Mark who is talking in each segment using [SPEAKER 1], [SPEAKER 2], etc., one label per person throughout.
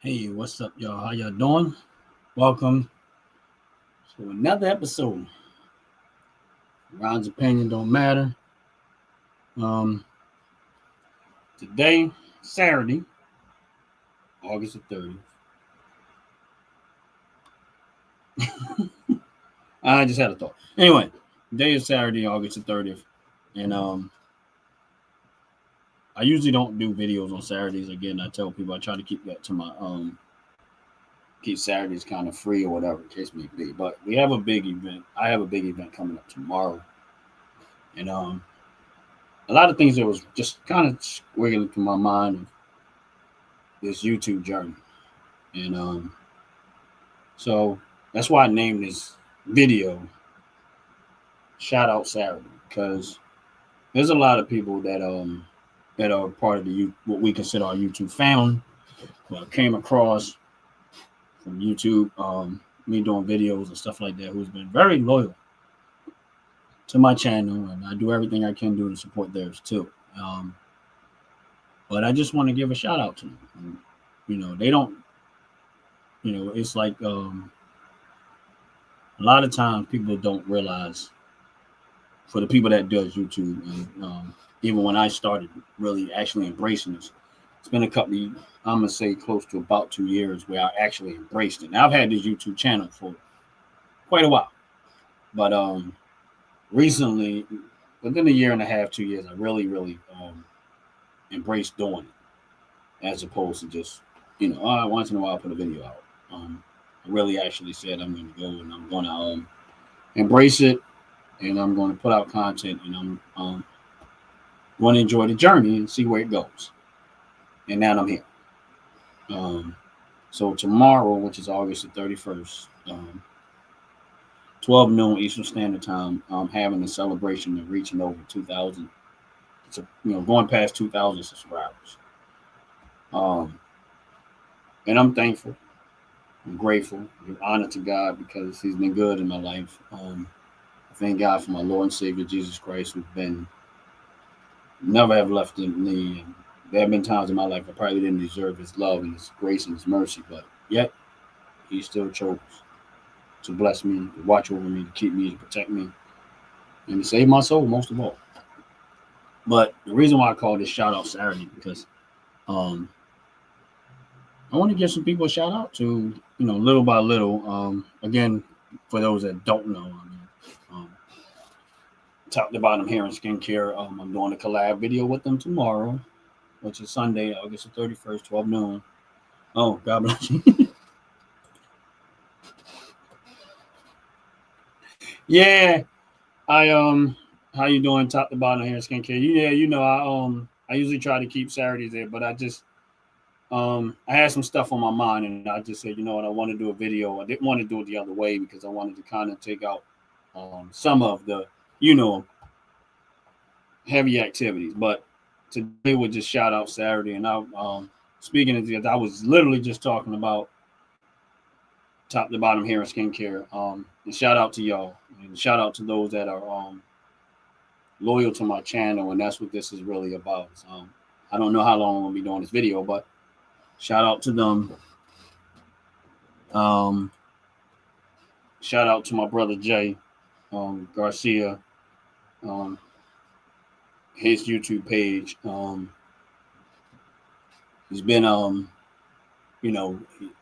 [SPEAKER 1] Hey, what's up, y'all? How y'all doing? Welcome to another episode. Ron's opinion don't matter. Um, Today, Saturday, August the 30th. I just had a thought. Anyway, today is Saturday, August the 30th, and I usually don't do videos on Saturdays. Again, I tell people I try to keep that to my keep Saturdays kind of free or whatever the case may be. But we have a big event. I have a big event coming up tomorrow, and a lot of things that was just kind of wiggling through my mind of this YouTube journey. And so that's why I named this video Shout Out Saturday, because there's a lot of people that are part of the what we consider our YouTube family, who I came across from YouTube, me doing videos and stuff like that, who's been very loyal to my channel, and I do everything I can do to support theirs too. But I just want to give a shout out to them. And, they don't. It's like a lot of times people don't realize, for the people that does YouTube, and even when I started really actually embracing this, it's been I'm gonna say close to about 2 years where I actually embraced it. Now I've had this YouTube channel for quite a while, but recently, within a year and a half, 2 years, I really embraced doing it, as opposed to just once in a while I put a video out. I really actually said I'm going to go and I'm going to embrace it, and I'm going to put out content, and I'm going to enjoy the journey and see where it goes. And now I'm here. So tomorrow, which is August the 31st, 12 noon Eastern Standard Time, I'm having a celebration of reaching over 2,000. Going past 2,000 subscribers. And I'm thankful. I'm grateful. I'm honored to God because He's been good in my life. I thank God for my Lord and Savior Jesus Christ, who's been never have left me. And there have been times in my life I probably didn't deserve His love and His grace and His mercy, but yet He still chose to bless me, to watch over me, to keep me, to protect me, and to save my soul most of all. But the reason why I call this Shout Out Saturday because I want to give some people a shout out to, little by little. Again, for those that don't know, top to bottom hair and skincare. I'm doing a collab video with them tomorrow, which is Sunday, August the 31st, 12 noon. Oh, God bless you. Yeah, how you doing? Top to bottom hair and skincare. I usually try to keep Saturdays there, but I had some stuff on my mind, and I just said, you know what, I want to do a video. I didn't want to do it the other way because I wanted to kind of take out some of the, heavy activities. But today was just Shout Out Saturday, and speaking of this, I was literally just talking about top to bottom hair and skincare. And shout out to y'all, and shout out to those that are loyal to my channel, and that's what this is really about. I don't know how long I'm gonna be doing this video, but shout out to them. Shout out to my brother Jay Garcia, his YouTube page. He's been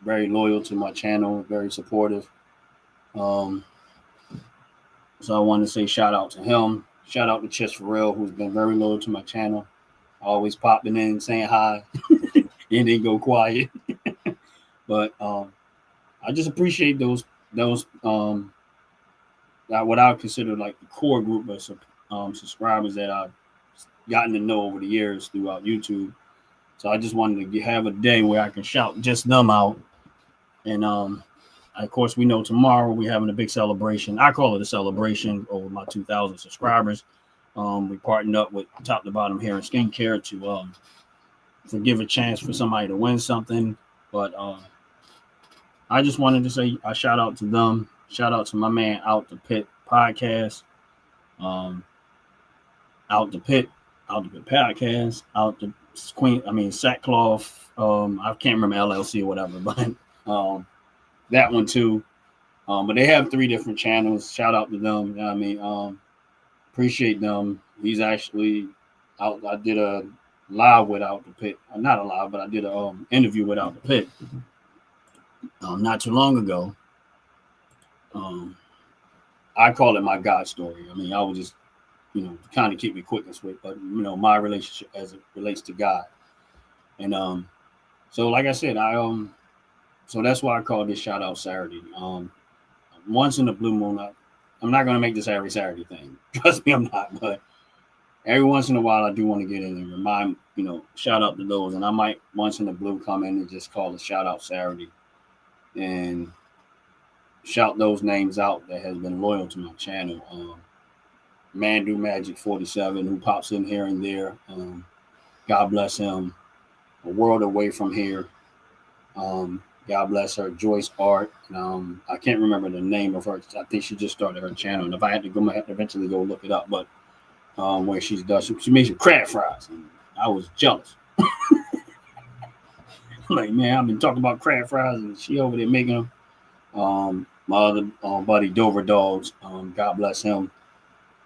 [SPEAKER 1] very loyal to my channel, very supportive. So I want to say shout out to him. Shout out to Chess for Real, who's been very loyal to my channel, always popping in, saying hi, and then go quiet. But I just appreciate those what I would consider like the core group of subscribers that I've gotten to know over the years throughout YouTube. So I just wanted to have a day where I can shout just them out. And of course, we know tomorrow we're having a big celebration. I call it a celebration over my 2,000 subscribers. We partnered up with Top to Bottom Hair and Skincare to give a chance for somebody to win something. But I just wanted to say a shout out to them. Shout out to my man Out the Pit podcast. Out the Pit podcast. Sackcloth I can't remember LLC or whatever, but that one too. But they have 3 different channels. Shout out to them. You know what I mean? Appreciate them. He's actually out. I did a live without the pit. Not a live, but I did a interview without the pit not too long ago. I call it my God story. I mean, I would just, kind of keep it quick and sweet, but my relationship as it relates to God. And so like I said, so that's why I call this shout out Saturday. Once in the blue moon, I'm not gonna make this every Saturday thing. Trust me, I'm not, but every once in a while I do want to get in and remind, shout out to those. And I might once in the blue come in and just call it shout out Saturday and shout those names out that has been loyal to my channel. Mandu Magic 47, who pops in here and there. God bless him. A world away from here. God bless her. Joyce Art. I can't remember the name of her. I think she just started her channel. And if I had to go, I have to eventually go look it up. But where she does, she made some crab fries. And I was jealous. Like, man, I've been talking about crab fries, and she over there making them. My other buddy Dover Dogs. God bless him.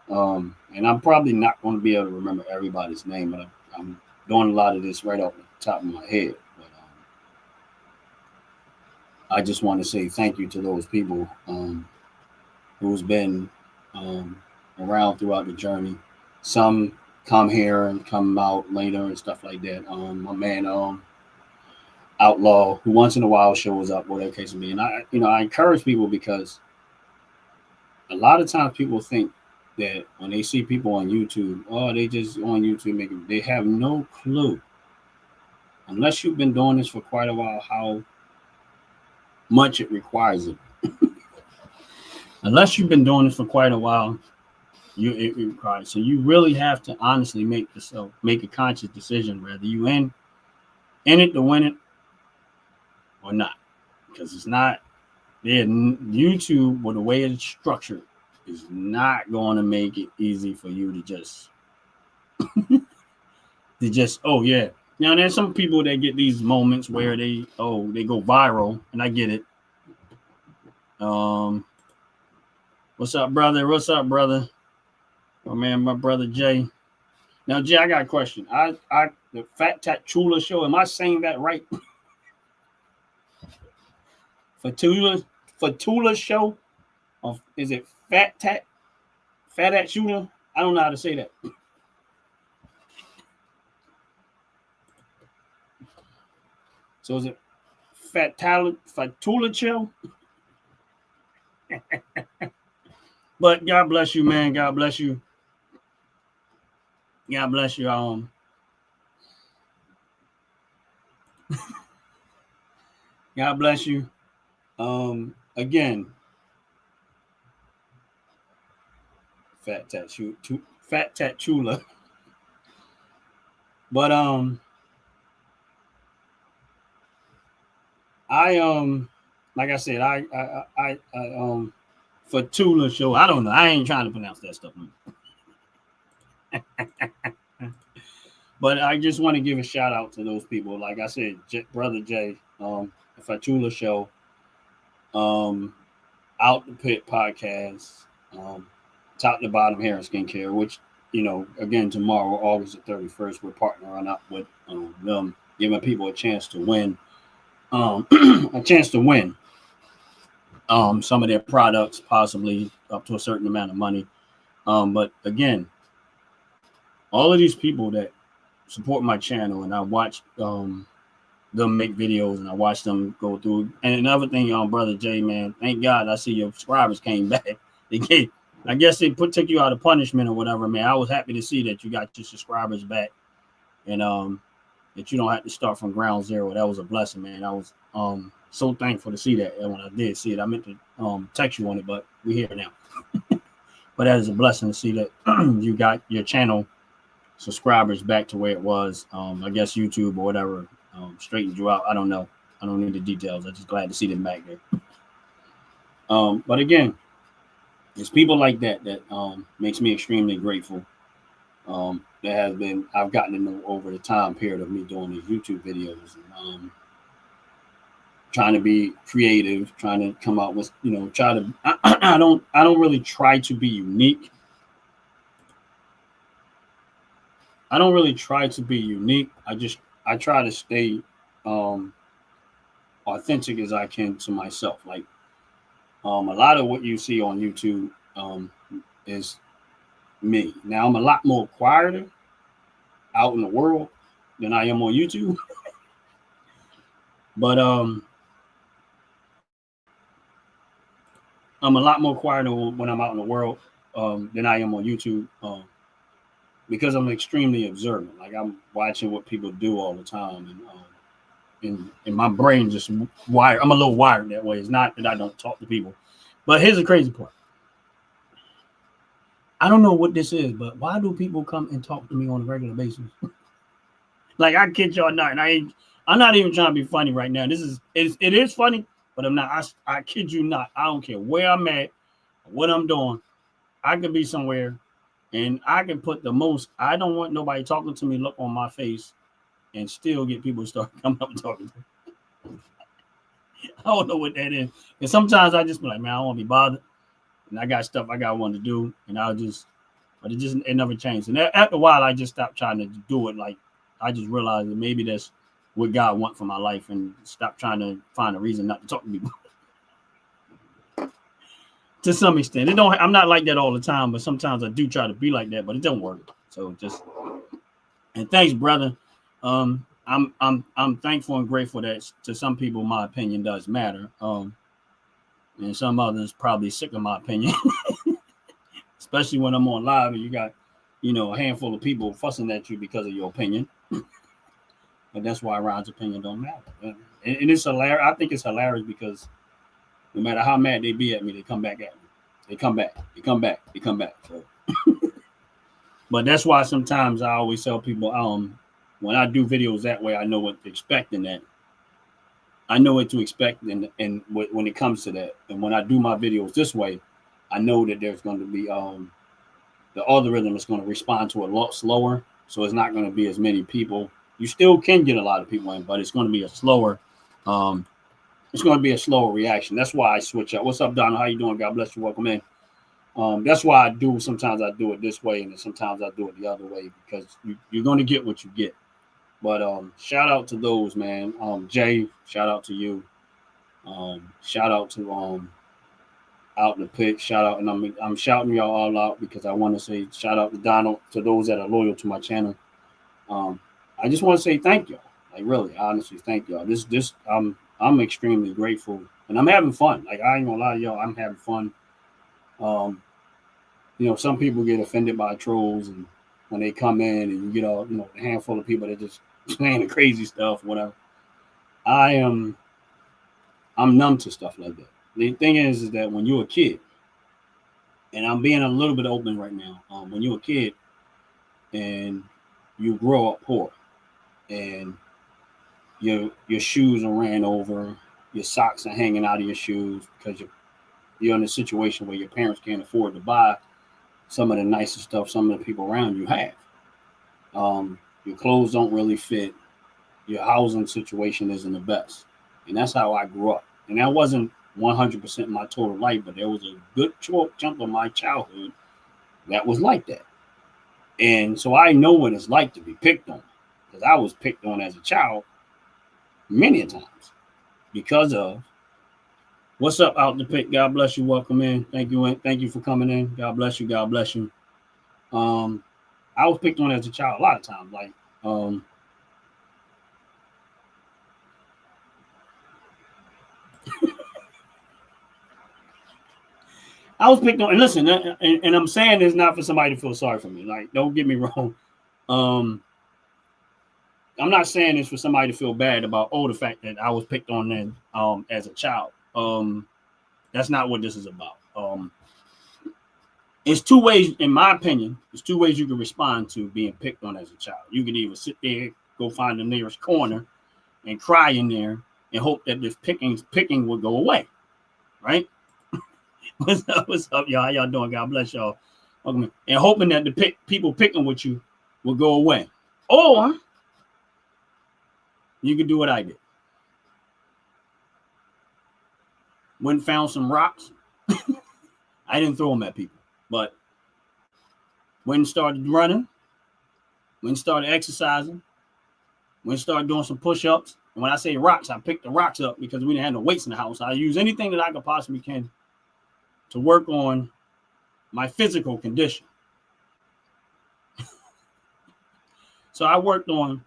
[SPEAKER 1] And I'm probably not going to be able to remember everybody's name, but I'm doing a lot of this right off the top of my head. But I just want to say thank you to those people who's been around throughout the journey. Some come here and come out later and stuff like that. My man Outlaw, who once in a while shows up, whatever case may be. And I encourage people, because a lot of times people think that when they see people on YouTube, they just on YouTube they have no clue, unless you've been doing this for quite a while, how much it requires it. Unless you've been doing this for quite a while, it requires. So you really have to honestly make a conscious decision whether you in it to win it or not, because it's not. YouTube, with the way it's structured, is not going to make it easy for you to just oh yeah. Now there's some people that get these moments where they go viral, and I get it. What's up, brother? Oh man, my brother Jay. Now Jay, I got a question. The Fat Tat Chula show, am I saying that right? Fatula show? Is it Fat Tat Chula? I don't know how to say that. So is it Fatula show? But God bless you, man. God bless you. God bless you. God bless you. Again, Fat Tat Chula. But like I said, I Fatula show. I don't know. I ain't trying to pronounce that stuff. But I just want to give a shout out to those people. Like I said, Brother Jay, the Fatula show, Out the Pit podcast, Top to Bottom Hair and Skincare, which, again, tomorrow, August the 31st, we're partnering up with them, giving people a chance to win. Some of their products, possibly up to a certain amount of money. But again, all of these people that support my channel, and I watch them make videos, and I watch them go through. And another thing, Brother Jay, man, thank God I see your subscribers came back. I guess they took you out of punishment or whatever, man. I was happy to see that you got your subscribers back, and that you don't have to start from ground zero. That was a blessing, man. I was so thankful to see that. And when I did see it, I meant to text you on it, but we're here now. But that is a blessing to see that you got your channel subscribers back to where it was. I guess YouTube or whatever straightened you out. I don't know. I don't need the details. I'm just glad to see them back there. But again, it's people like that makes me extremely grateful. I've gotten to know over the time period of me doing these YouTube videos, and trying to be creative, trying to come out with, I don't really try to be unique. I don't really try to be unique. I try to stay authentic as I can to myself. Like a lot of what you see on YouTube is me. Now I'm a lot more quieter out in the world than I am on YouTube. But I'm a lot more quieter when I'm out in the world than I am on YouTube because I'm extremely observant. Like I'm watching what people do all the time, and my brain just wired. I'm a little wired that way. It's not that I don't talk to people, but here's the crazy part. I don't know what this is, but why do people come and talk to me on a regular basis? Like I kid y'all not, and I'm not even trying to be funny right now. It is funny, but I'm not. I kid you not. I don't care where I'm at, what I'm doing. I could be somewhere, and I can put the most. I don't want nobody talking to me look on my face, and still get people to start coming up and talking to me. I don't know what that is. And sometimes I just be like, man, I don't want to be bothered, and I got stuff I got one to do, and but it never changed. And after a while, I just stopped trying to do it. Like I just realized that maybe that's what God wants for my life, and stop trying to find a reason not to talk to people. To some extent, I'm not like that all the time, but sometimes I do try to be like that, but it don't work. So and thanks, brother. I'm thankful and grateful that to some people my opinion does matter. And some others probably sick of my opinion, especially when I'm on live and you got, a handful of people fussing at you because of your opinion. But that's why Ron's opinion don't matter. And it's hilarious. I think it's hilarious because no matter how mad they be at me, they come back at me. They come back. They come back. They come back. So. But that's why sometimes I always tell people, when I do videos that way, I know what to expect in that. I know what to expect and when it comes to that. And when I do my videos this way, I know that there's going to be the algorithm is going to respond to it a lot slower. So it's not going to be as many people. You still can get a lot of people in, but it's going to be a slower reaction. That's why I switch up. What's up, Donald? How you doing? God bless you. Welcome in. That's why sometimes I do it this way and sometimes I do it the other way because you're going to get what you get. But shout out to those, man. Jay, shout out to you. Shout out to Out in the Pit. Shout out, and I'm shouting y'all all out because I want to say shout out to Donald, to those that are loyal to my channel. I just want to say thank y'all. Like really, honestly, thank y'all. I'm extremely grateful, and I'm having fun. Like I ain't gonna lie to y'all, I'm having fun. Some people get offended by trolls, and when they come in, and you get a handful of people that just saying the crazy stuff, whatever. I'm numb to stuff like that. The thing is that when you're a kid, and I'm being a little bit open right now, when you're a kid and you grow up poor, and your shoes are ran over, your socks are hanging out of your shoes because you're in a situation where your parents can't afford to buy some of the nicest stuff some of the people around you have. Your clothes don't really fit. Your housing situation isn't the best. And that's how I grew up. And that wasn't 100% my total life, but there was a good chunk of my childhood that was like that. And so I know what it's like to be picked on, because I was picked on as a child many a times because of what's up Out the Pit. God bless you. Welcome in. Thank you for coming in. God bless you. God bless you. I was picked on as a child a lot of times. Like, I was picked on, and listen, and I'm saying this not for somebody to feel sorry for me. Like, don't get me wrong. I'm not saying this for somebody to feel bad about, the fact that I was picked on then, as a child. That's not what this is about. It's two ways, in my opinion, there's two ways you can respond to being picked on as a child. You can either sit there, go find the nearest corner and cry in there and hope that this picking will go away. Right? What's up, y'all? How y'all doing? God bless y'all. And hoping that the people picking with you would go away. Or you could do what I did. Went and found some rocks. I didn't throw them at people, but went and started running, went and started exercising, went and started doing some push-ups. And when I say rocks, I picked the rocks up because we didn't have no weights in the house. I use anything that I could possibly can to work on my physical condition. So I worked on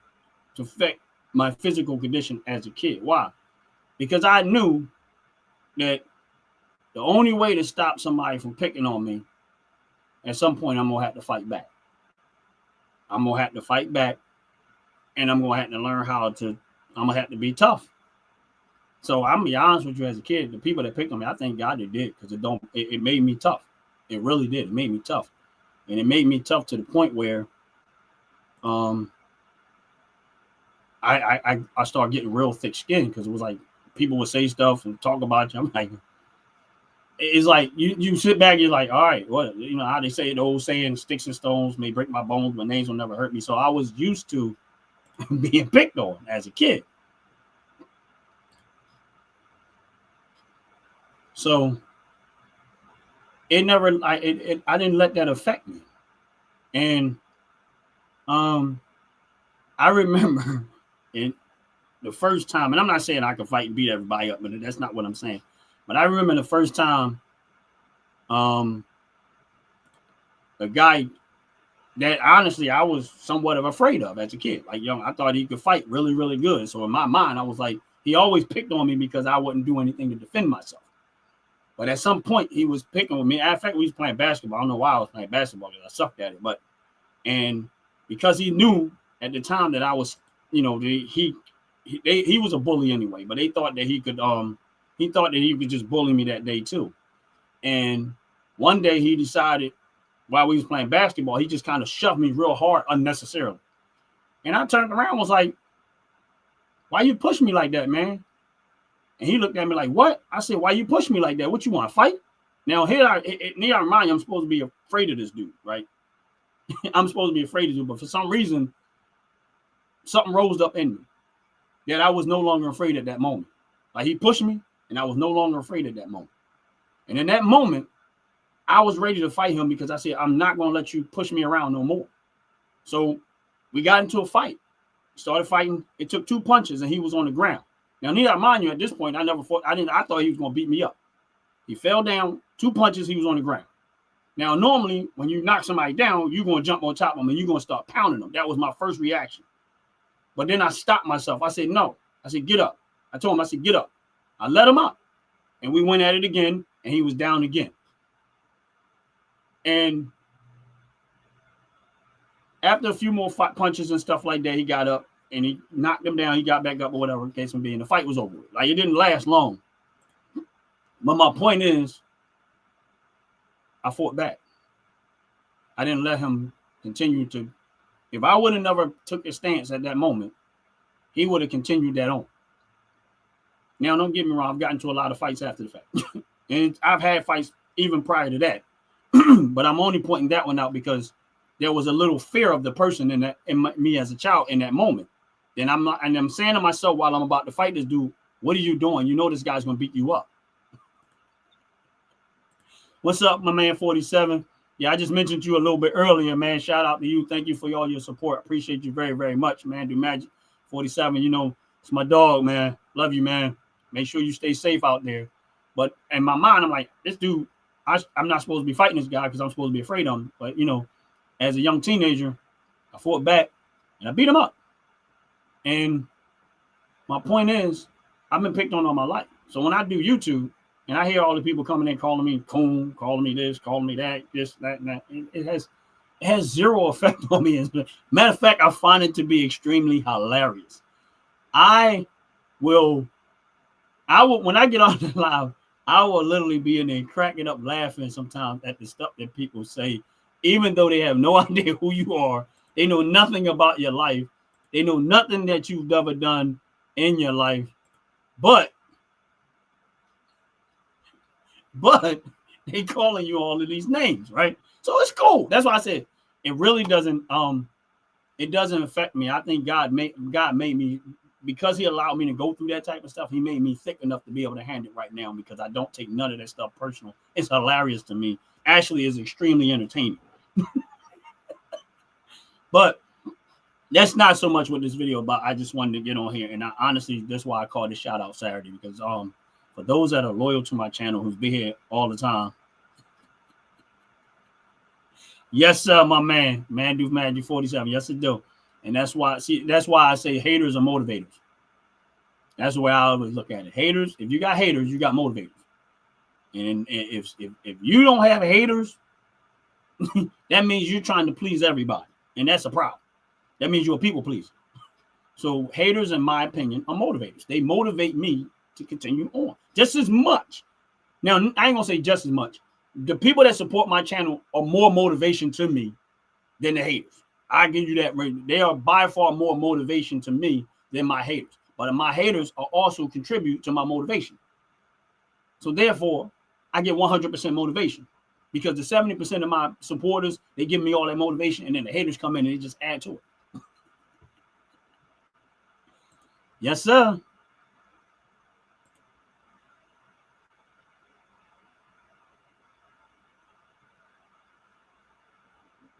[SPEAKER 1] to affect my physical condition as a kid. Why? Because I knew that the only way to stop somebody from picking on me, at some point, I'm going to have to fight back. I'm going to have to fight back, and I'm going to have to learn I'm going to have to be tough. So I'm going to be honest with you, as a kid, the people that picked on me, I thank God they did, because it made me tough. It really did. It made me tough. And it made me tough to the point where I started getting real thick skin, because it was like people would say stuff and talk about you. I'm like, it's like you sit back, you're like, all right, what, you know how they say the old saying, sticks and stones may break my bones, but names will never hurt me. So I was used to being picked on as a kid. So it never, I didn't let that affect me. And I remember in the first time, and I'm not saying I can fight and beat everybody up, but that's not what I'm saying. But I remember the first time the guy that honestly I was somewhat of afraid of as a kid. Like, young, I thought he could fight really, really good. So in my mind, I was like, he always picked on me because I wouldn't do anything to defend myself. But at some point, he was picking on me. In fact, we was playing basketball. I don't know why I was playing basketball, because I sucked at it. And because he knew at the time that I was, you know, he was a bully anyway. But they thought that he could just bully me that day too. And one day he decided, while we was playing basketball, he just kind of shoved me real hard unnecessarily. And I turned around and was like, why you push me like that, man? And he looked at me like, what? I said, why you push me like that? What, you want to fight? Now, here I remind you, I'm supposed to be afraid of this dude, right? I'm supposed to be afraid of him, but for some reason, something rose up in me that I was no longer afraid at that moment. Like, he pushed me, and I was no longer afraid at that moment. And in that moment, I was ready to fight him, because I said, I'm not going to let you push me around no more. So we got into a fight. Started fighting. It took 2 punches, and he was on the ground. Now, need I mind you, at this point, I never fought. I thought he was going to beat me up. He fell down, 2 punches, he was on the ground. Now, normally, when you knock somebody down, you're going to jump on top of them, and you're going to start pounding them. That was my first reaction. But then I stopped myself. I said, no. I said, get up. I told him, I said, get up. I let him up. And we went at it again, and he was down again. And after a few more punches and stuff like that, he got up, and he knocked him down. He got back up or whatever, in case of being, the fight was over. Like, it didn't last long. But my point is, I fought back. I didn't let him continue to. If I would have never took a stance at that moment, he would have continued that on. Now, don't get me wrong. I've gotten into a lot of fights after the fact. And I've had fights even prior to that. But I'm only pointing that one out because there was a little fear of the person in me as a child in that moment. Then I'm saying to myself while I'm about to fight this dude, what are you doing? You know this guy's going to beat you up. What's up, my man 47? Yeah, I just mentioned you a little bit earlier, man. Shout out to you. Thank you for all your support. Appreciate you very, very much, man. Do Magic 47. You know, it's my dog, man. Love you, man. Make sure you stay safe out there. But in my mind, I'm like, this dude, I'm not supposed to be fighting this guy because I'm supposed to be afraid of him. But, you know, as a young teenager, I fought back and I beat him up. And my point is, I've been picked on all my life. So when I do YouTube, and I hear all the people coming in calling me coon, calling me this, calling me that, this, that, and that. It has zero effect on me. Matter of fact, I find it to be extremely hilarious. I will, when I get on the live, I will literally be in there cracking up laughing sometimes at the stuff that people say, even though they have no idea who you are. They know nothing about your life. They know nothing that you've ever done in your life. But they calling you all of these names, right? So it's cool. That's why I said it really doesn't it doesn't affect me. I think God made me, because he allowed me to go through that type of stuff. He made me thick enough to be able to handle it right now, because I don't take none of that stuff personal. It's hilarious to me. Actually, it's extremely entertaining. But that's not so much what this video about. I just wanted to get on here, and honestly, that's why I called it Shout Out Saturday, because for those that are loyal to my channel, who's been here all the time. Yes, sir, my man, do Magic 47. Yes, it do. And that's why I say haters are motivators. That's the way I always look at it. Haters, if you got haters, you got motivators. And if you don't have haters, that means you're trying to please everybody. And that's a problem. That means you're a people pleaser. So haters, in my opinion, are motivators. They motivate me to continue on just as much. Now, I ain't gonna say just as much. The people that support my channel are more motivation to me than the haters. I give you that. They are by far more motivation to me than my haters. But my haters are also contribute to my motivation. So therefore, I get 100% motivation, because the 70% of my supporters, they give me all that motivation, and then the haters come in and they just add to it. Yes, sir.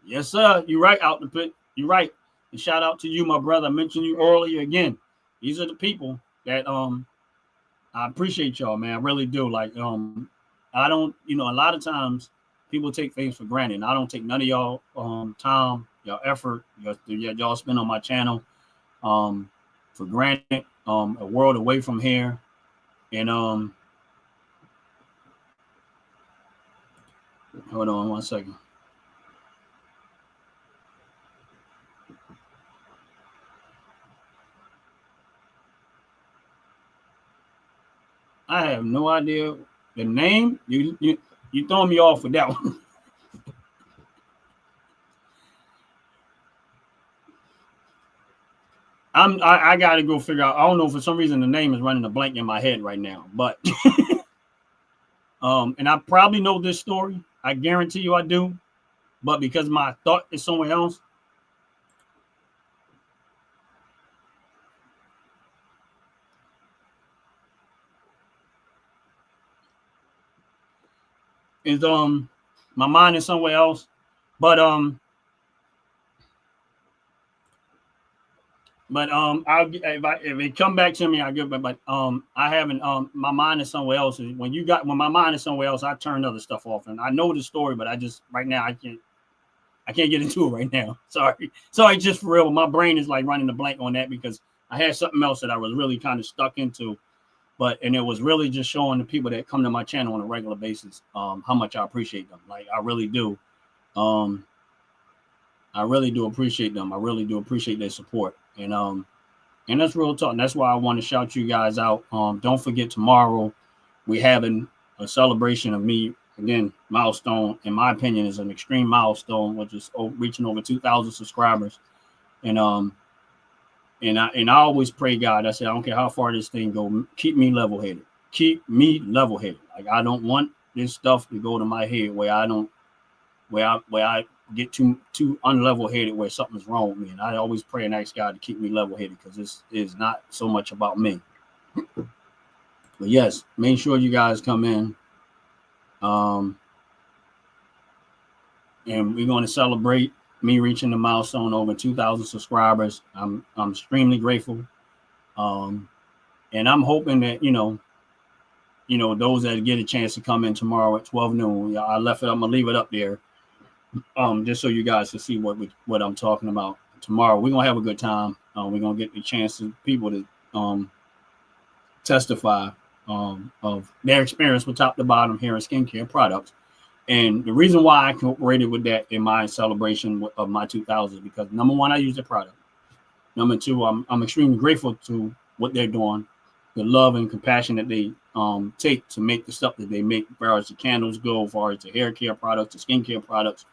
[SPEAKER 1] Yes, sir. You're right, out the pit. You're right. And shout out to you, my brother. I mentioned you earlier again. These are the people that I appreciate y'all, man. I really do. Like, I don't, a lot of times people take things for granted. And I don't take none of y'all time, y'all effort, y'all spend on my channel for granted. A world away from here. And hold on 1 second. I have no idea the name. You throwing me off with that one. I gotta go figure out. I don't know, for some reason the name is running a blank in my head right now. But and I probably know this story. I guarantee you I do. But because my thought is somewhere else. Is my mind is somewhere else. But I'll if it come back to me, I'll give it. But I haven't my mind is somewhere else. When my mind is somewhere else, I turn other stuff off. And I know the story, but I just right now I can't get into it right now. Sorry, just for real. My brain is like running a blank on that, because I had something else that I was really kind of stuck into. And it was really just showing the people that come to my channel on a regular basis how much I appreciate them. Like, I really do. I really do appreciate them. I really do appreciate their support. And that's real talk. And that's why I want to shout you guys out. Don't forget, tomorrow we're having a celebration of me. Again, milestone, in my opinion, is an extreme milestone, which is reaching over 2,000 subscribers. And I always pray God. I say, I don't care how far this thing go, keep me level-headed. Keep me level-headed. Like, I don't want this stuff to go to my head where I get too unlevel-headed, where something's wrong with me. And I always pray and ask God to keep me level-headed, because this is not so much about me. But yes, make sure you guys come in. And we're going to celebrate me reaching the milestone over 2,000 subscribers. I'm extremely grateful. And I'm hoping that, those that get a chance to come in tomorrow at 12 noon, I'm going to leave it up there. Just so you guys can see what I'm talking about. Tomorrow we're gonna have a good time. We're gonna get the chance to people to testify of their experience with top to bottom hair and skincare products. And the reason why I incorporated with that in my celebration of my 2000s, because number one, I use the product. Number two, I'm extremely grateful to what they're doing, the love and compassion that they take to make the stuff that they make, as far as the candles go, as far as the hair care products, the skincare products.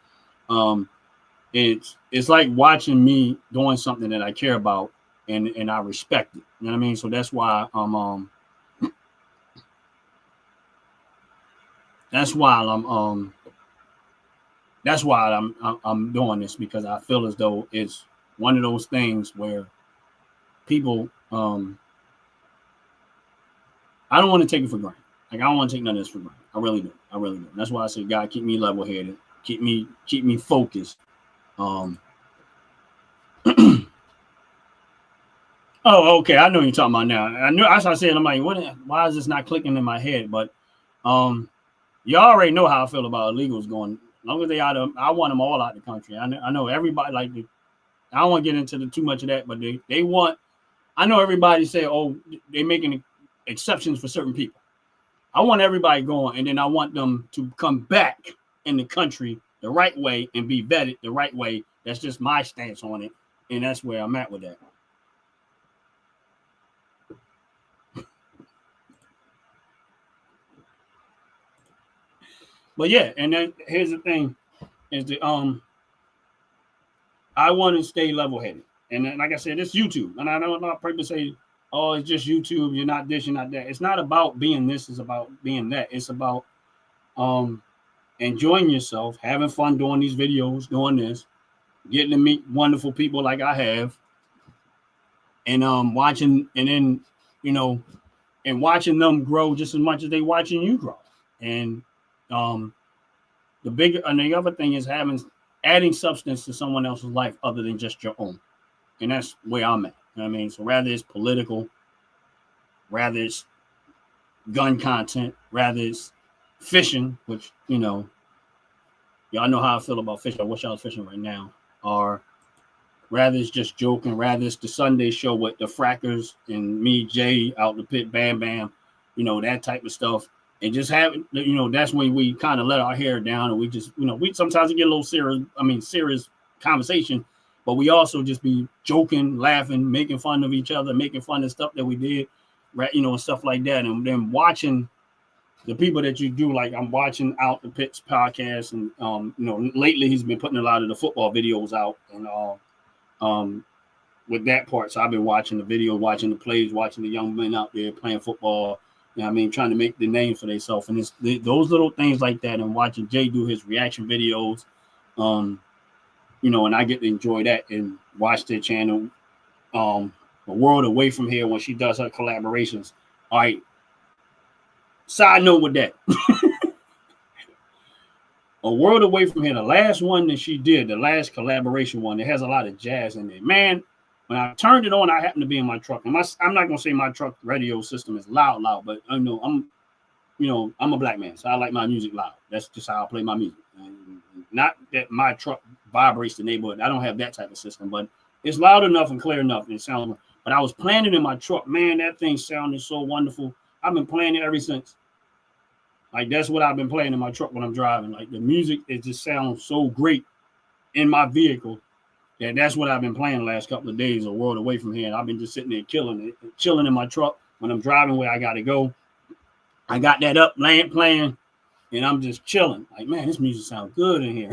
[SPEAKER 1] It's like watching me doing something that I care about and I respect it. You know what I mean? So that's why I'm doing this, because I feel as though it's one of those things where people, I don't want to take it for granted. Like, I don't want to take none of this for granted. I really do. I really do. And that's why I say, God, keep me level-headed, keep me focused. Oh, okay. I know what you're talking about now. I knew, as I said, I'm like, why is this not clicking in my head? But you already know how I feel about illegals going. As long as they out of, I want them all out of the country. I know everybody, like, I don't want to get into too much of that, but they want, I know everybody say, oh, they're making exceptions for certain people. I want everybody going, and then I want them to come back in the country the right way and be vetted the right way. That's just my stance on it, and that's where I'm at with that. But yeah, and then here's the thing: is the I want to stay level-headed, and then, like I said, it's YouTube, and I don't not people say, "Oh, it's just YouTube. You're not this, you're not that." It's not about being this. It's about being that. It's about enjoying yourself, having fun doing these videos, doing this, getting to meet wonderful people like I have, and watching, and then and watching them grow just as much as they watching you grow, and the other thing is adding substance to someone else's life other than just your own. And that's where I'm at. You know what I mean? So rather it's political, rather it's gun content, rather it's fishing, which, y'all know how I feel about fishing. I wish I was fishing right now. Or rather it's just joking, rather it's the Sunday show with the frackers and me, Jay, out the pit, bam, bam, that type of stuff. And just have, that's when we kind of let our hair down, and we just, we sometimes get a little serious conversation, but we also just be joking, laughing, making fun of each other, making fun of stuff that we did, right? And stuff like that. And then watching the people that you do, like I'm watching Out the Pits podcast, and lately he's been putting a lot of the football videos out, and with that part, so I've been watching the video, watching the plays, watching the young men out there playing football. Trying to make the name for themselves, and it's those little things like that, and watching Jay do his reaction videos, and I get to enjoy that and watch their channel, a world away from here when she does her collaborations. All right, side note with that, a world away from here, the last one that she did, the last collaboration one, that has a lot of jazz in there, man. When I turned it on, I happened to be in my truck. And I'm not gonna say my truck radio system is loud, but I know I'm a black man, so I like my music loud. That's just how I play my music. And not that my truck vibrates the neighborhood. I don't have that type of system, but it's loud enough and clear enough. And it sounds. But I was playing it in my truck, man. That thing sounded so wonderful. I've been playing it ever since. Like, that's what I've been playing in my truck when I'm driving. Like, the music, it just sounds so great in my vehicle. Yeah, that's what I've been playing the last couple of days, a world away from here. And I've been just sitting there chilling in my truck when I'm driving where I got to go. I got that up, playing, and I'm just chilling. Like, man, this music sounds good in here.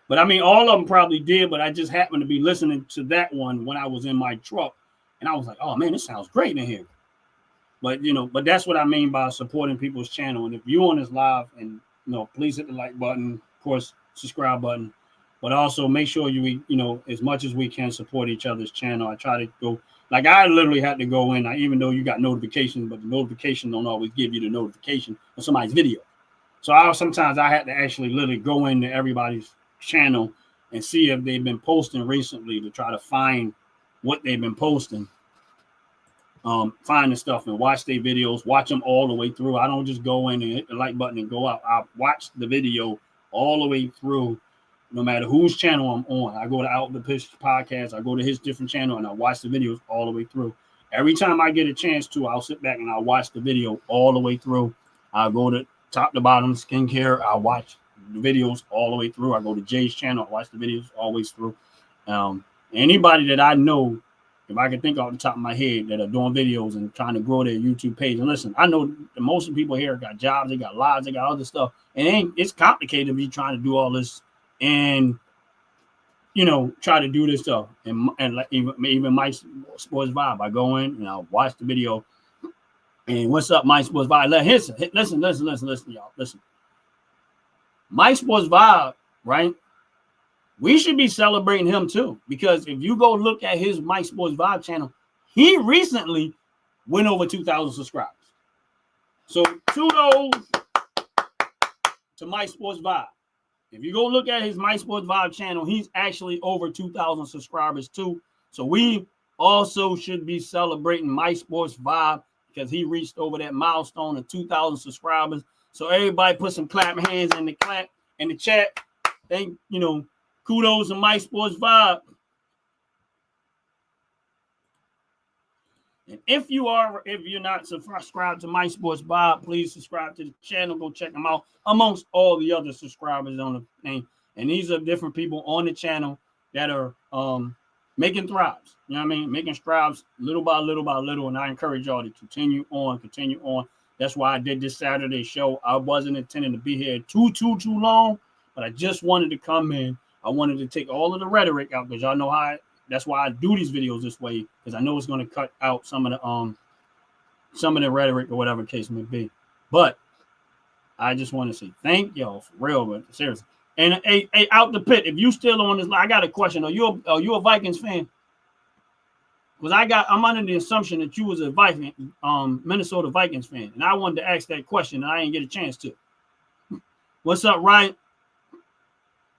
[SPEAKER 1] But all of them probably did, but I just happened to be listening to that one when I was in my truck. And I was like, oh, man, this sounds great in here. But, but that's what I mean by supporting people's channel. And if you're on this live, and, please hit the like button, of course, subscribe button. But also make sure as much as we can, support each other's channel. I try to go, like, I literally had to go in, even though you got notifications, but the notification don't always give you the notification of somebody's video. So sometimes I had to actually literally go into everybody's channel and see if they've been posting recently, to try to find what they've been posting, find the stuff and watch their videos, watch them all the way through. I don't just go in and hit the like button and go out. I watch the video all the way through. No matter whose channel I'm on, I go to Out the Pitch podcast, I go to his different channel, and I watch the videos all the way through. Every time I get a chance to, I'll sit back and I'll watch the video all the way through. I'll go to top to bottom skincare. I'll watch the videos all the way through. I go to Jay's channel. I watch the videos always through. Anybody that I know, if I can think off the top of my head, that are doing videos and trying to grow their YouTube page. And listen, I know most of the people here got jobs, they got lives, they got other stuff. And it's complicated to be trying to do all this and try to do this stuff, and like even My Sports Vibe, I go in and I'll watch the video, and what's up, My Sports Vibe? Listen, y'all, listen. My Sports Vibe, right? we should be celebrating him too. Because if you go look at his Mike Sports Vibe channel, he recently went over 2,000 subscribers. So kudos to Mike Sports Vibe. If you go look at his Mike Sports Vibe channel, he's actually over 2,000 subscribers too. So we also should be celebrating Mike Sports Vibe because he reached over that milestone of 2,000 subscribers. So everybody put some clap hands in the chat. Thank kudos to Mike Sports Vibe. And if you're not subscribed to Mike Sports Vibe, please subscribe to the channel. Go check them out amongst all the other subscribers on the thing. And these are different people on the channel that are making strides. You know what I mean? Making strides little by little by little. And I encourage y'all to continue on. That's why I did this Saturday show. I wasn't intending to be here too long, but I just wanted to come in. I wanted to take all of the rhetoric out because y'all know that's why I do these videos this way, because I know it's going to cut out some of the rhetoric or whatever the case may be. But I just want to say thank y'all for real, but seriously. And hey, out the pit, if you still on this, I got a question. Are you a Vikings fan? Because I'm under the assumption that you was a Minnesota Vikings fan, and I wanted to ask that question, and I didn't get a chance to. What's up, Ryan?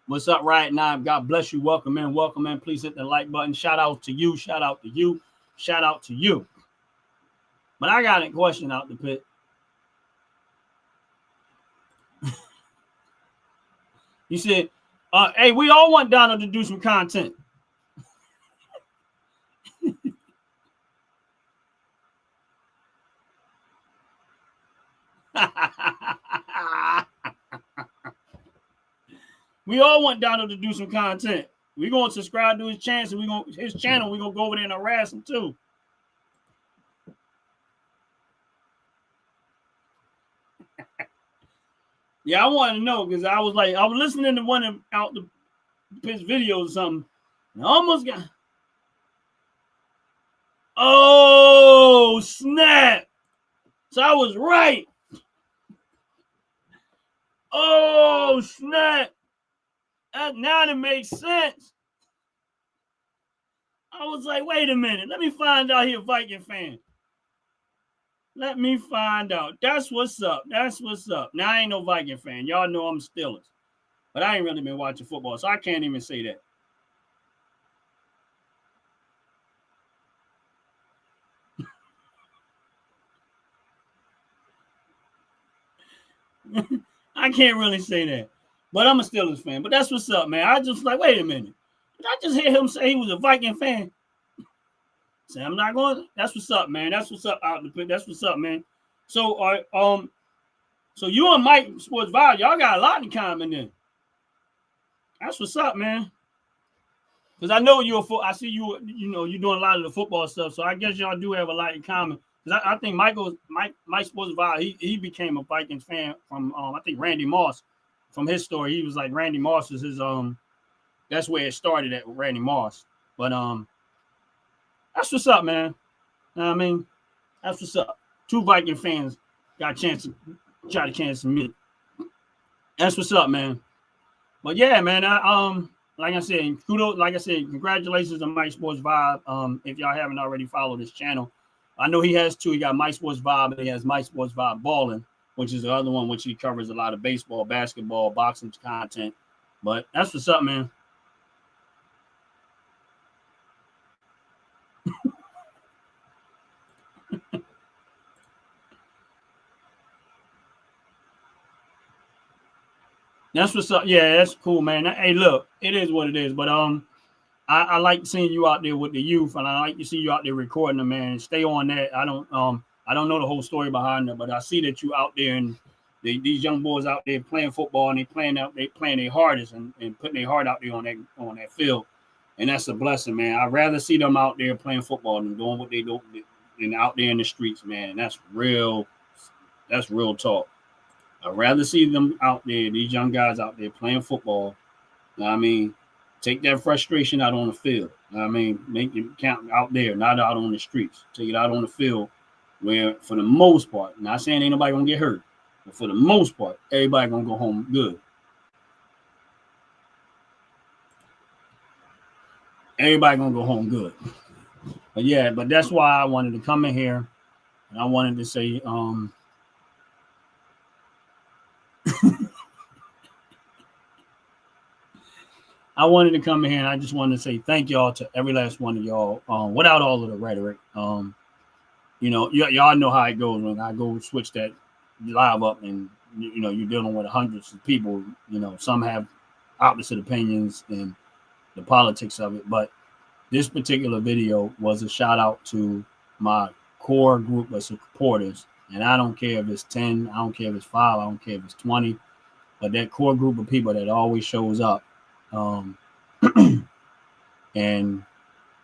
[SPEAKER 1] What's up, right now? God bless you. Welcome in. Please hit the like button. Shout out to you. But I got a question out the pit. You said, hey, we all want Donald to do some content. We all want Donald to do some content. We're going to subscribe to his channel, and we're going to go over there and harass him too. Yeah, I want to know because I was listening to one of his videos or something. And I almost got. Oh, snap. So I was right. Oh, snap. Now it makes sense. I was like, wait a minute. Let me find out here, Viking fan. Let me find out. That's what's up. Now, I ain't no Viking fan. Y'all know I'm Steelers. But I ain't really been watching football, so I can't even say that. I can't really say that. But I'm a Steelers fan. But that's what's up, man. I just like, wait a minute. Did I just hear him say he was a Viking fan? Say, I'm not going. That's what's up, man. That's what's up out the pit. That's what's up, man. So, so you and Mike Sports Vibe, y'all got a lot in common then. That's what's up, man. Because I know I see you. You're doing a lot of the football stuff. So I guess y'all do have a lot in common. Because I think Mike Sports Vibe, he became a Vikings fan from I think Randy Moss. From his story, he was like Randy Moss is his that's where it started at with Randy Moss. But that's what's up, man. You know what I mean? That's what's up. Two Viking fans got a chance to meet. That's what's up, man. But yeah, man, like I said, congratulations on Mike Sports Vibe. If y'all haven't already followed his channel, I know he has two. He got Mike Sports Vibe and he has Mike Sports Vibe Balling, which is the other one, which he covers a lot of baseball, basketball, boxing content. But that's what's up, man. That's what's up. Yeah, that's cool, man. Hey, look, it is what it is. But I like seeing you out there with the youth, and I like to see you out there recording them, man. Stay on that. I don't know the whole story behind it, but I see that you out there and these young boys out there playing football and they playing their hardest and putting their heart out there on that field. And that's a blessing, man. I'd rather see them out there playing football than doing what they do than out there in the streets, man. And that's real talk. I'd rather see them out there, these young guys out there playing football. You know what I mean? Take that frustration out on the field. You know what I mean? Make it count out there, not out on the streets. Take it out on the field where, for the most part, not saying ain't nobody going to get hurt, but for the most part, everybody going to go home good. everybody gonna go home good. But yeah, but that's why I wanted to come in here, and I wanted to say, I wanted to come in here, and I just wanted to say thank y'all to every last one of y'all. Without all of the rhetoric, y'all know how it goes when I go switch that live up, and you're dealing with hundreds of people. Some have opposite opinions and the politics of it, but this particular video was a shout out to my core group of supporters. And I don't care if it's 10, I don't care if it's 5, I don't care if it's 20, but that core group of people that always shows up and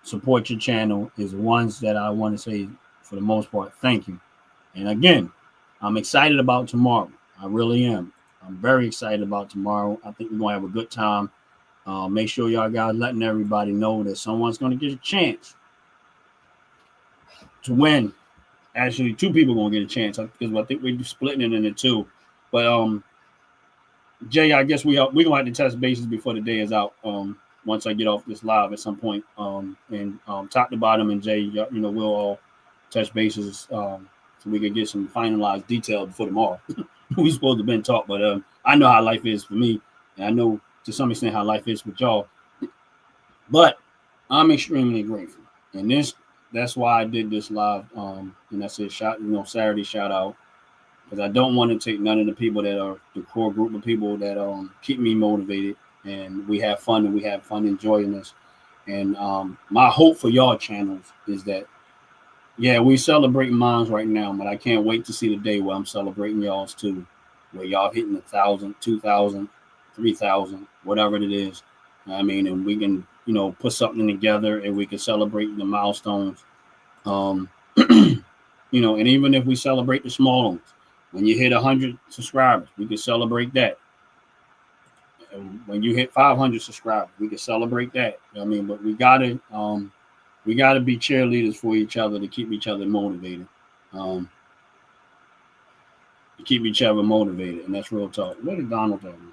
[SPEAKER 1] support your channel is the ones that I want to say, for the most part, thank you. And again, I'm excited about tomorrow. I really am. I'm very excited about tomorrow. I think we're going to have a good time. Make sure y'all guys letting everybody know that someone's going to get a chance to win. Actually, 2 people going to get a chance because I think we're splitting it into 2. But Jay, I guess we're going to have to test bases before the day is out. Once I get off this live at some point, and top to bottom, and Jay, we'll all touch bases so we can get some finalized detail before tomorrow. We supposed to have been taught, but I know how life is for me, and I know to some extent how life is with y'all. But I'm extremely grateful, and that's why I did this live. And I said Saturday shout out, because I don't want to take none of the people that are the core group of people that keep me motivated, and we have fun enjoying this. And my hope for y'all channels is that, yeah, we celebrating mines right now, but I can't wait to see the day where I'm celebrating y'all's too, where y'all hitting 1,000, 2,000, 3,000, whatever it is. I mean, and we can, put something together and we can celebrate the milestones. And even if we celebrate the small ones, when you hit 100 subscribers, we can celebrate that. And when you hit 500 subscribers, we can celebrate that. I mean, but we gotta be cheerleaders for each other to keep each other motivated. And that's real talk. What did Donald talk about?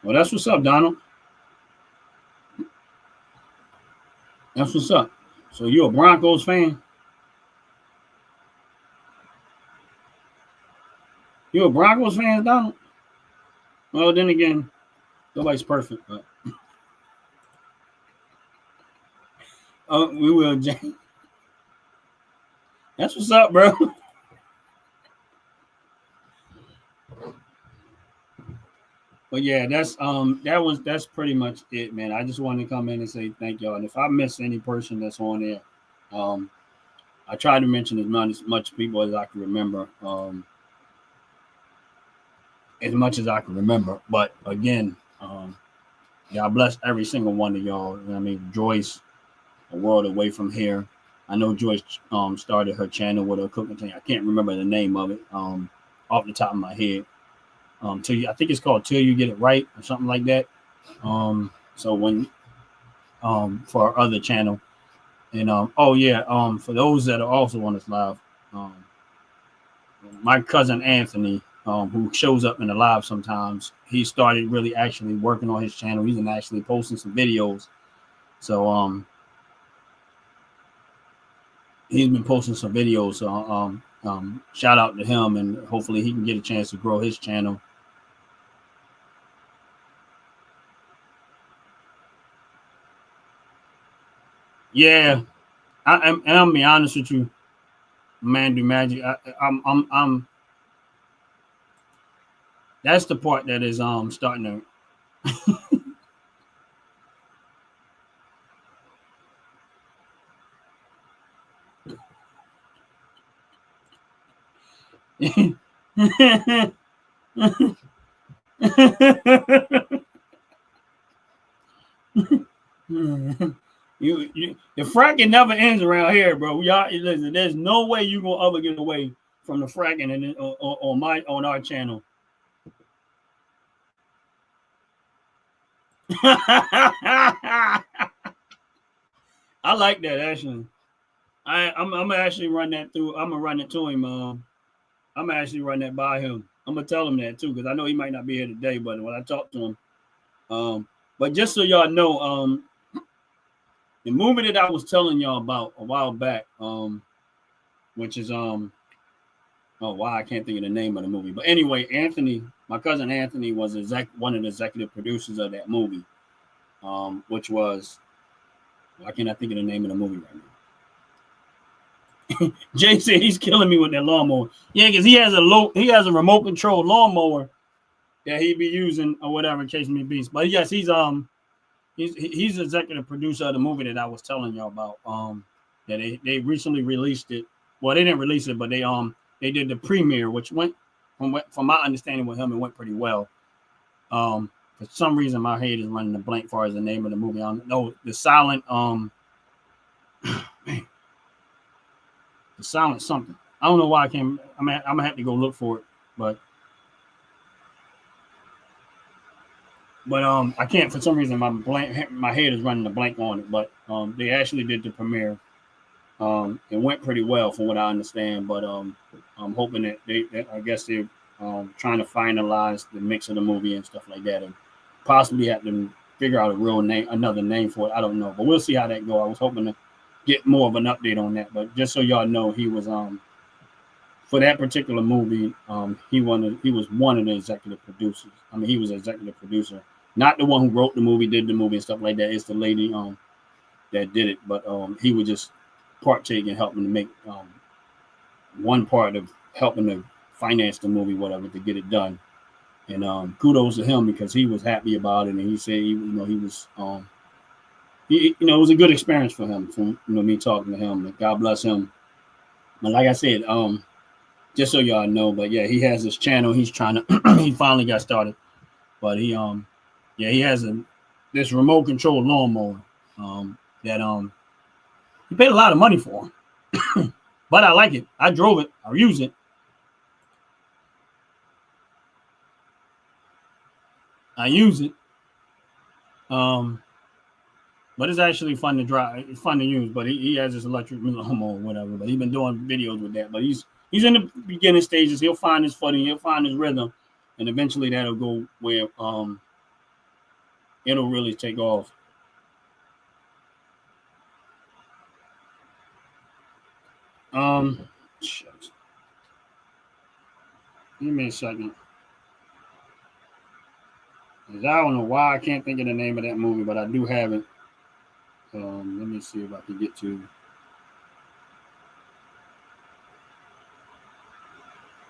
[SPEAKER 1] Well, that's what's up, Donald. That's what's up. So you're a Broncos fan? You're a Broncos fan, Donald? Well, then again, nobody's perfect. But we will, Jay. That's what's up, bro. But yeah, that's pretty much it, man. I just wanted to come in and say thank y'all. And if I miss any person that's on there, I try to mention as much people as I can remember. As much as I can remember. But again, God bless every single one of y'all. I mean, Joyce, a world away from here. I know Joyce started her channel with her cooking thing. I can't remember the name of it off the top of my head. I think it's called Till You Get It Right or something like that. So when for our other channel, and for those that are also on this live, my cousin Anthony, who shows up in the live sometimes, he started really actually working on his channel. He's been actually posting some videos. So he's been posting some videos. So shout out to him, and hopefully he can get a chance to grow his channel. Yeah, I'm be honest with you, man. Do magic. I'm. That's the part that is starting to. The fracking never ends around here, bro. Y'all listen. There's no way you gonna ever get away from the fracking on our channel. I like that actually. I'm gonna actually run that through. I'm gonna run it to him I'm actually running that by him. I'm gonna tell him that too, because I know he might not be here today, but when I talk to him, but just so y'all know, the movie that I was telling y'all about a while back, which is oh wow, I can't think of the name of the movie. But anyway, Anthony, my cousin Anthony was one of the executive producers of that movie, which was I cannot think of the name of the movie right now. Jay said he's killing me with that lawnmower. Yeah, because he has a remote control lawnmower that he be using or whatever case may be. But yes, he's executive producer of the movie that I was telling y'all about. That they recently released it. Well, they didn't release it, but they did the premiere, which went from my understanding with him, it went pretty well. For some reason, my head is running a blank as far as the name of the movie. I don't know the silent the silent something. I don't know why I can't. I'm gonna have to go look for it, but I can't for some reason. My head is running a blank on it. But they actually did the premiere. It went pretty well from what I understand. But I'm hoping that I guess they're trying to finalize the mix of the movie and stuff like that, and possibly have to figure out another name for it. I don't know, but we'll see how that goes. I was hoping to get more of an update on that, but just so y'all know, he was for that particular movie, he was one of the executive producers. I mean, he was executive producer, not the one who wrote the movie, did the movie and stuff like that. It's the lady that did it, but he would just partake in helping to make one part of helping to finance the movie, whatever, to get it done. And kudos to him because he was happy about it, and he said he was it was a good experience for him from me talking to him. God bless him. But like I said, just so y'all know, but yeah, he has this channel. He's trying to he finally got started, but he has this remote control lawnmower that he paid a lot of money for, but I like it. I drove it. I use it. I use it. But it's actually fun to drive. It's fun to use. But he has this electric lawnmower or whatever. But he's been doing videos with that. But he's in the beginning stages. He'll find his footing. He'll find his rhythm, and eventually that'll go where it'll really take off. Shucks. Give me a second. I don't know why I can't think of the name of that movie, but I do have it. Let me see if I can get to.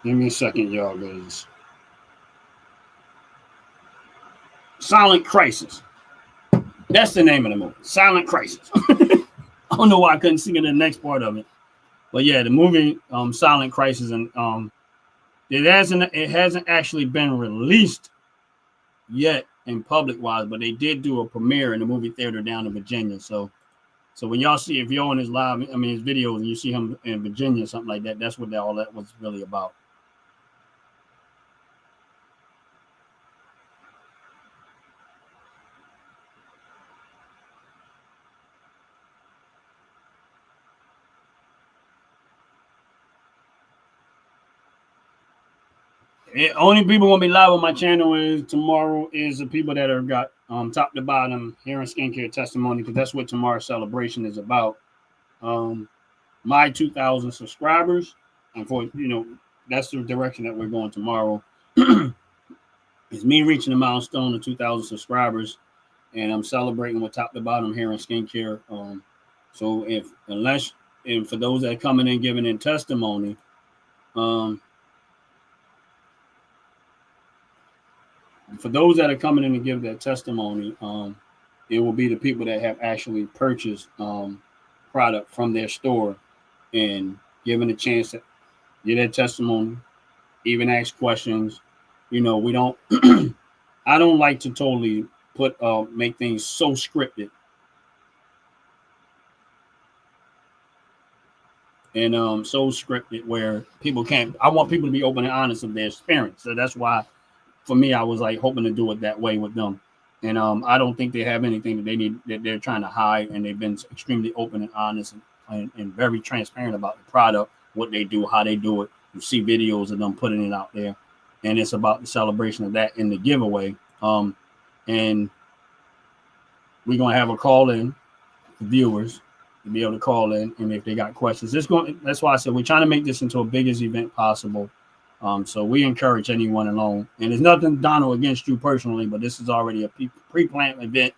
[SPEAKER 1] Give me a second, y'all, guys. Silent Crisis. That's the name of the movie. Silent Crisis. I don't know why I couldn't sing in the next part of it. But yeah, the movie Silent Crisis, and it hasn't actually been released yet in public wise, but they did do a premiere in the movie theater down in Virginia. So when y'all see, if you're on his his videos, and you see him in Virginia, something like that, that's what all that was really about. Only people gonna be live on my channel is tomorrow is the people that have got top to bottom hair and skincare testimony, because that's what tomorrow's celebration is about. My 2,000 subscribers, and for that's the direction that we're going tomorrow. It's me reaching the milestone of 2,000 subscribers, and I'm celebrating with top to bottom hair and skincare. So and for those that are coming in giving in testimony, for those that are coming in to give their testimony, it will be the people that have actually purchased product from their store and given a chance to get their testimony, even ask questions. We don't. I don't like to totally make things so scripted. And so scripted where people can't. I want people to be open and honest of their experience. So that's why, for me, I was like hoping to do it that way with them. And I don't think they have anything that they need that they're trying to hide. And they've been extremely open and honest and very transparent about the product, what they do, how they do it, You see videos of them putting it out there, and it's about the celebration of that and the giveaway. And we're gonna have a call in for viewers to be able to call in, and if they got questions, that's why I said we're trying to make this into a biggest event possible. So we encourage anyone along, and there's nothing, Donald, against you personally, but this is already a pre-planned event,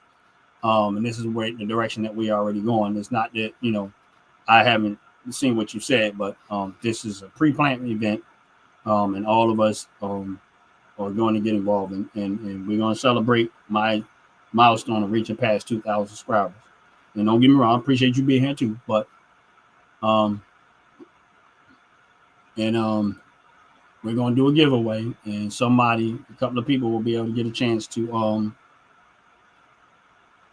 [SPEAKER 1] and this is where the direction that we are already going. It's not that I haven't seen what you said, but this is a pre-planned event, and all of us are going to get involved, and we're going to celebrate my milestone of reaching past 2,000 subscribers. And don't get me wrong, I appreciate you being here too, but we're going to do a giveaway, and a couple of people will be able to get a chance to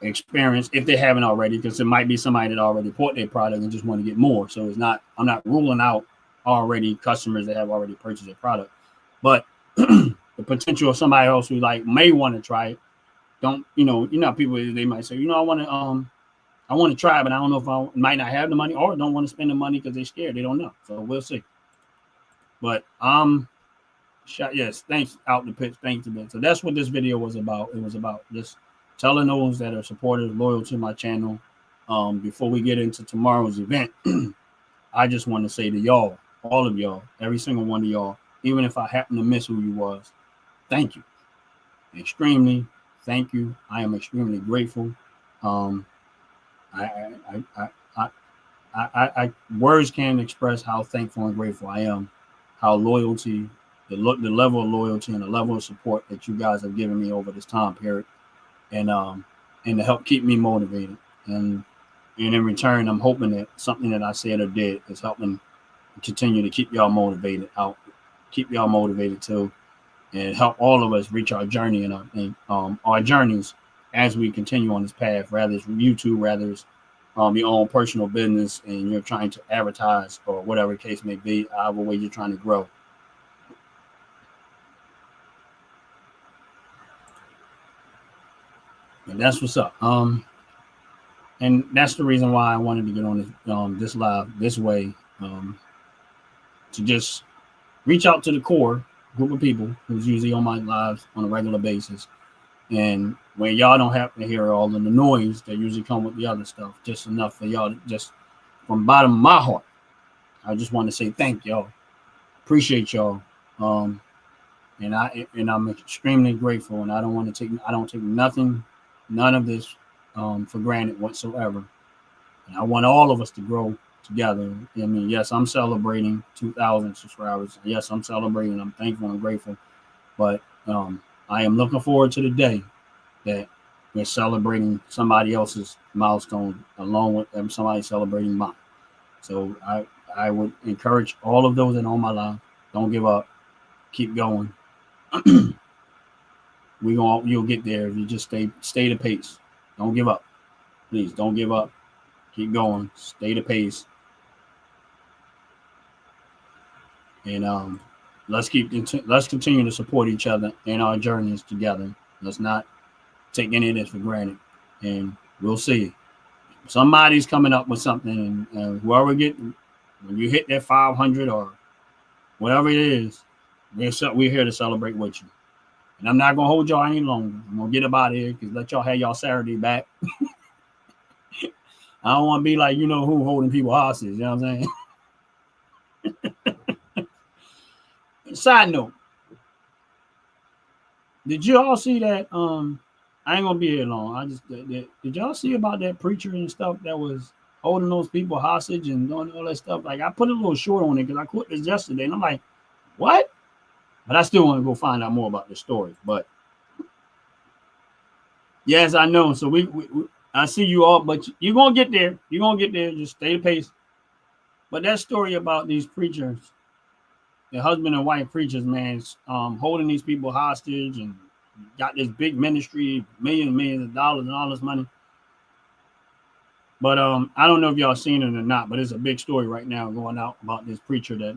[SPEAKER 1] experience, if they haven't already, because it might be somebody that already bought their product and just want to get more. So I'm not ruling out already customers that have already purchased their product, but the potential of somebody else who may want to try it. Don't people, they might say, I want to try it, but I don't know if I might not have the money, or don't want to spend the money because they're scared. They don't know. So we'll see. But yes, thanks out the pitch. Thanks to Ben. So that's what this video was about. It was about just telling those that are supporters, loyal to my channel. Before we get into tomorrow's event, I just want to say to y'all, all of y'all, every single one of y'all, even if I happen to miss who you was, thank you. Extremely thank you. I am extremely grateful. I words can't express how thankful and grateful I am, how loyalty, the level of loyalty and the level of support that you guys have given me over this time period, and to help keep me motivated. And in return, I'm hoping that something that I said or did is helping continue to keep y'all motivated too, and help all of us reach our journey and our journeys as we continue on this path, rather it's YouTube, rather it's your own personal business and you're trying to advertise or whatever the case may be, however way you're trying to grow. And that's what's up. And that's the reason why I wanted to get on this live this way, to just reach out to the core group of people who's usually on my lives on a regular basis. And when y'all don't have to hear all of the noise that usually come with the other stuff, just enough for y'all, just from the bottom of my heart, I just want to say thank y'all. Appreciate y'all. And I'm extremely grateful, and I don't take none of this for granted whatsoever. And I want all of us to grow together. I mean, yes, I'm celebrating 2,000 subscribers. Yes, I'm celebrating. I'm thankful and grateful. But I am looking forward to the day that we're celebrating somebody else's milestone along with somebody celebrating mine. So I would encourage all of those that are on my life, don't give up. Keep going. You'll get there if you just stay the pace. Don't give up. Please don't give up. Keep going. Stay the pace. And let's continue to support each other in our journeys together. Let's not take any of this for granted. And we'll see. Somebody's coming up with something, and whoever when you hit that 500 or whatever it is, we're here to celebrate with you. And I'm not gonna hold y'all any longer. I'm gonna get up out of here because let y'all have y'all Saturday back. I don't want to be like who holding people hostage. You know what I'm saying? Side note: did you all see that? I ain't gonna be here long. Did y'all see about that preacher and stuff that was holding those people hostage and doing all that stuff? Like I put a little short on it because I quit this yesterday, and I'm like, what? But I still want to go find out more about the story. But yes, I know. So I see you all, but you're gonna get there. You're gonna get there. Just stay the pace. But that story about these preachers, the husband and wife preachers, man, holding these people hostage and got this big ministry, millions of dollars and all this money. But I don't know if y'all seen it or not, but it's a big story right now going out about this preacher that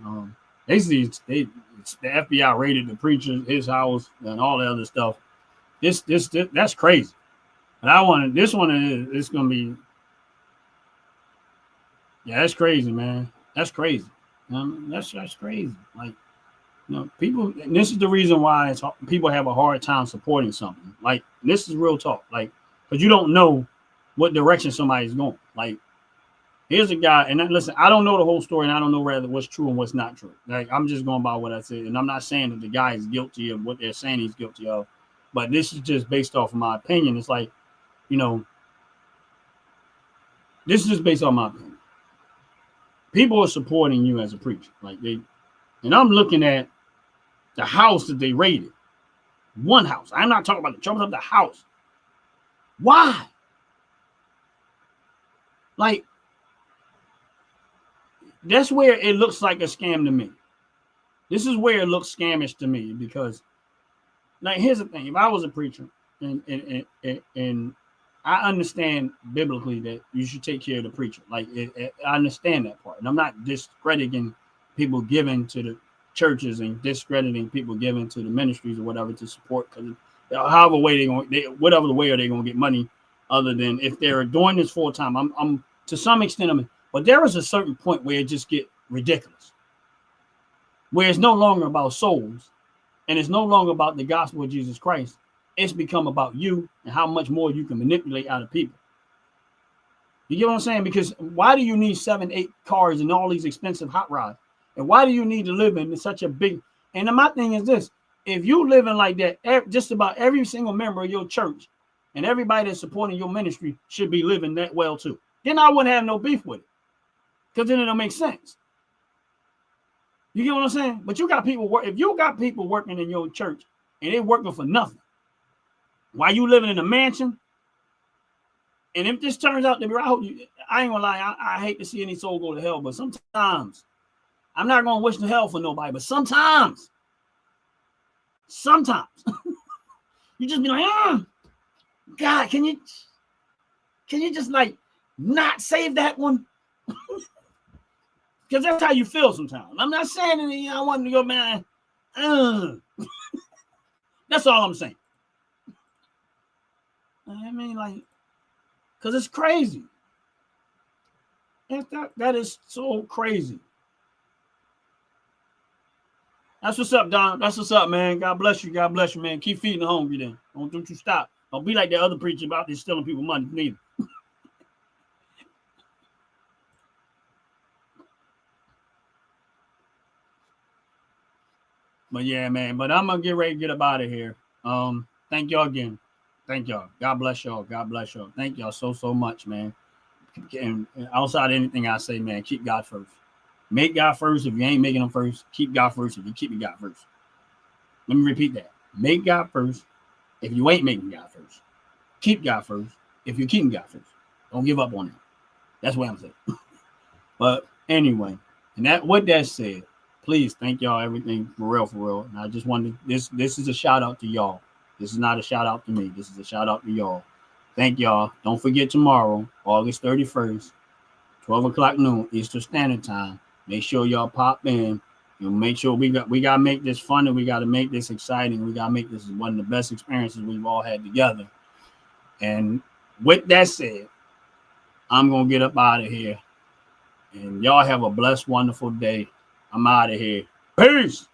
[SPEAKER 1] basically the FBI raided the preacher, his house, and all the other stuff. That's crazy. And this one is gonna be, yeah, that's crazy, man. That's crazy. That's crazy. Like, people. And this is the reason why people have a hard time supporting something. Like, this is real talk. Like, because you don't know what direction somebody's going. Like, here's a guy, and listen, I don't know the whole story, and I don't know rather what's true and what's not true. Like, I'm just going by what I said, and I'm not saying that the guy is guilty of what they're saying he's guilty of, but this is just based off of my opinion. It's like, this is just based on my opinion. People are supporting you as a preacher, and I'm looking at the house that they raided. One house. I'm not talking about the church, of the house. Why? Like, that's where it looks like a scam to me. This is where it looks scamish to me because, like, here's the thing: if I was a preacher, and I understand biblically that you should take care of the preacher, I understand that part, and I'm not discrediting people giving to the churches and discrediting people giving to the ministries or whatever to support, because however way whatever the way are they going to get money, other than if they're doing this full time. I'm to some extent, but there is a certain point where it just get ridiculous, where it's no longer about souls, and it's no longer about the gospel of Jesus Christ. It's become about you and how much more you can manipulate out of people. You get what I'm saying? Because why do you need 7, 8 cars and all these expensive hot rods? And why do you need to live in such a big? And my thing is this: if you living like that, just about every single member of your church and everybody that's supporting your ministry should be living that well too. Then I wouldn't have no beef with it, because then it'll make sense. You get what I'm saying? But you got people if you got people working in your church and they're working for nothing, while you living in a mansion, and if this turns out to be, I ain't gonna lie, I hate to see any soul go to hell, but sometimes, I'm not gonna wish to hell for nobody, but sometimes, you just be like, God, can you just like not save that one? Because that's how you feel sometimes. I'm not saying anything. I want to go, man. That's all I'm saying. I mean, like, because it's crazy. That is so crazy. That's what's up, Don. That's what's up, man. God bless you. God bless you, man. Keep feeding the hungry then. Don't you stop. Don't be like that other preacher about this stealing people money, neither. But yeah, man. But I'm gonna get ready to get up out of here. Thank y'all again. Thank y'all. God bless y'all. God bless y'all. Thank y'all so much, man. And outside of anything I say, man, keep God first. Make God first if you ain't making him first. Keep God first if you keep God first. Let me repeat that. Make God first if you ain't making God first. Keep God first if you're keeping God first. Don't give up on him. That's what I'm saying. But anyway, and with that said, please thank y'all everything for real. And I just wanted this is a shout out to y'all. This is not a shout out to me. This is a shout out to y'all. Thank y'all. Don't forget tomorrow, August 31st, 12 o'clock noon, Eastern Standard Time. Make sure y'all pop in. Make sure we gotta make this fun, and we gotta make this exciting. We gotta make this one of the best experiences we've all had together. And with that said, I'm gonna get up out of here. And y'all have a blessed, wonderful day. I'm out of here. Peace.